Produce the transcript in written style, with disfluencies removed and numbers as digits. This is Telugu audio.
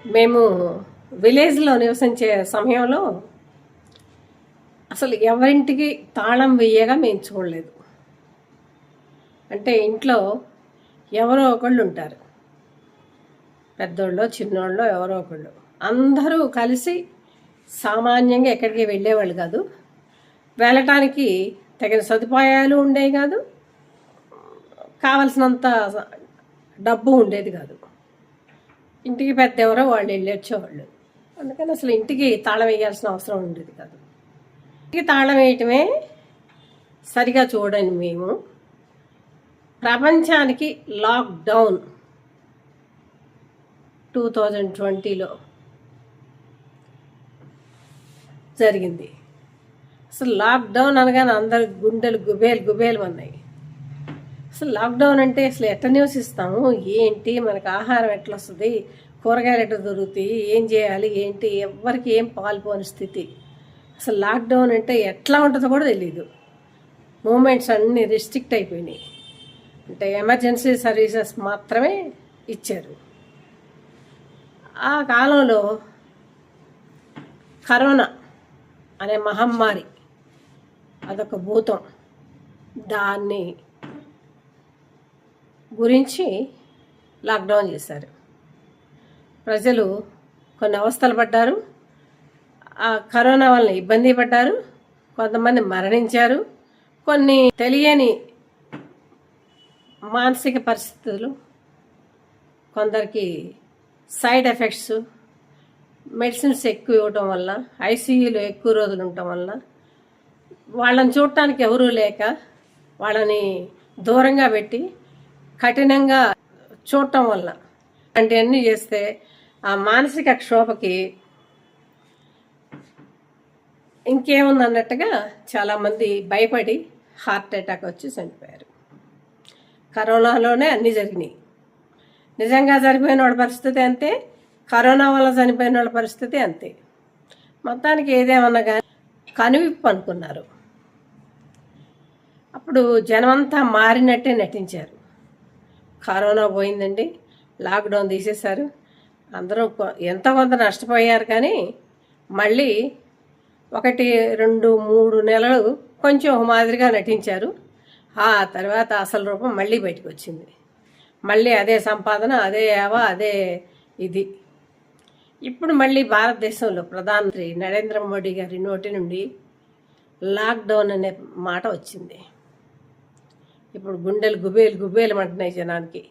మేము విలేజ్లో నివసించే సమయంలో అసలు ఎవరింటికి తాళం వేయగా మేము చూడలేదు. అంటే ఇంట్లో ఎవరో ఒకళ్ళు ఉంటారు, పెద్దోళ్ళు చిన్నోళ్ళు ఎవరో ఒకళ్ళు. అందరూ కలిసి సామాన్యంగా ఎక్కడికి వెళ్ళేవాళ్ళు కాదు. వెళ్ళటానికి తగిన సదుపాయాలు ఉండేవి కాదు, కావలసినంత డబ్బు ఉండేది కాదు. ఇంటికి పెద్ద ఎవరో వాళ్ళు వెళ్ళి వచ్చేవాళ్ళు. అందుకని అసలు ఇంటికి తాళం వేయాల్సిన అవసరం ఉండేది కాదు. ఇంటికి తాళం వేయటమే సరిగా చూడండి. మేము ప్రపంచానికి లాక్డౌన్ 2020లో జరిగింది. అసలు లాక్డౌన్ అనగానే అందరు గుండెలు గుబేలు ఉన్నాయి. అసలు లాక్డౌన్ అంటే అసలు ఎట్లా నివసిస్తాము, ఏంటి, మనకు ఆహారం ఎట్లా వస్తుంది, కూరగాయలు ఎట్లా దొరుకుతాయి, ఏం చేయాలి, ఏంటి, ఎవరికి ఏం పాల్పోని స్థితి. అసలు లాక్డౌన్ అంటే ఎట్లా ఉంటుందో కూడా తెలీదు. మూమెంట్స్ అన్నీ రిస్ట్రిక్ట్ అయిపోయినాయి. అంటే ఎమర్జెన్సీ సర్వీసెస్ మాత్రమే ఇచ్చారు. ఆ కాలంలో కరోనా అనే మహమ్మారి అదొక భూతం. దాన్ని గురించి లాక్డౌన్ చేశారు. ప్రజలు కొన్ని అవస్థలు పడ్డారు. ఆ కరోనా వల్ల ఇబ్బంది పడ్డారు. కొంతమంది మరణించారు. కొన్ని తెలియని మానసిక పరిస్థితులు, కొందరికి సైడ్ ఎఫెక్ట్స్, మెడిసిన్స్ ఎక్కువ ఇవ్వటం వల్ల, ఐసీయూలో ఎక్కువ రోజులు ఉండటం వల్ల, వాళ్ళని చూడటానికి ఎవరూ లేక వాళ్ళని దూరంగా పెట్టి కఠినంగా చూడటం వల్ల అంటే అన్నీ చేస్తే ఆ మానసిక క్షోభకి ఇంకేముందన్నట్టుగా చాలామంది భయపడి హార్ట్ అటాక్ వచ్చి చనిపోయారు. కరోనాలోనే అన్నీ జరిగినాయి. నిజంగా చనిపోయిన వాళ్ళ పరిస్థితి అంతే, కరోనా వల్ల చనిపోయిన వాళ్ళ పరిస్థితి అంతే. మొత్తానికి ఏదేమన్నా కానీ కనువిప్పు అనుకున్నారు. అప్పుడు జనమంతా మారినట్టే నటించారు. కరోనా పోయిందండి, లాక్డౌన్ తీసేశారు, అందరూ ఎంతో కొంత నష్టపోయారు. కానీ మళ్ళీ 1, 2, 3 నెలలు కొంచెం మాదిరిగా నటించారు. ఆ తర్వాత అసలు రూపం మళ్ళీ బయటకు వచ్చింది. మళ్ళీ అదే సంపాదన, అదే అదే ఇది. ఇప్పుడు మళ్ళీ భారతదేశంలో ప్రధానమంత్రి నరేంద్ర మోడీ గారి నోటి నుండి లాక్డౌన్ అనే మాట వచ్చింది. ఇప్పుడు గుండెలు గుబేలు అంటున్నాయి జనానికి.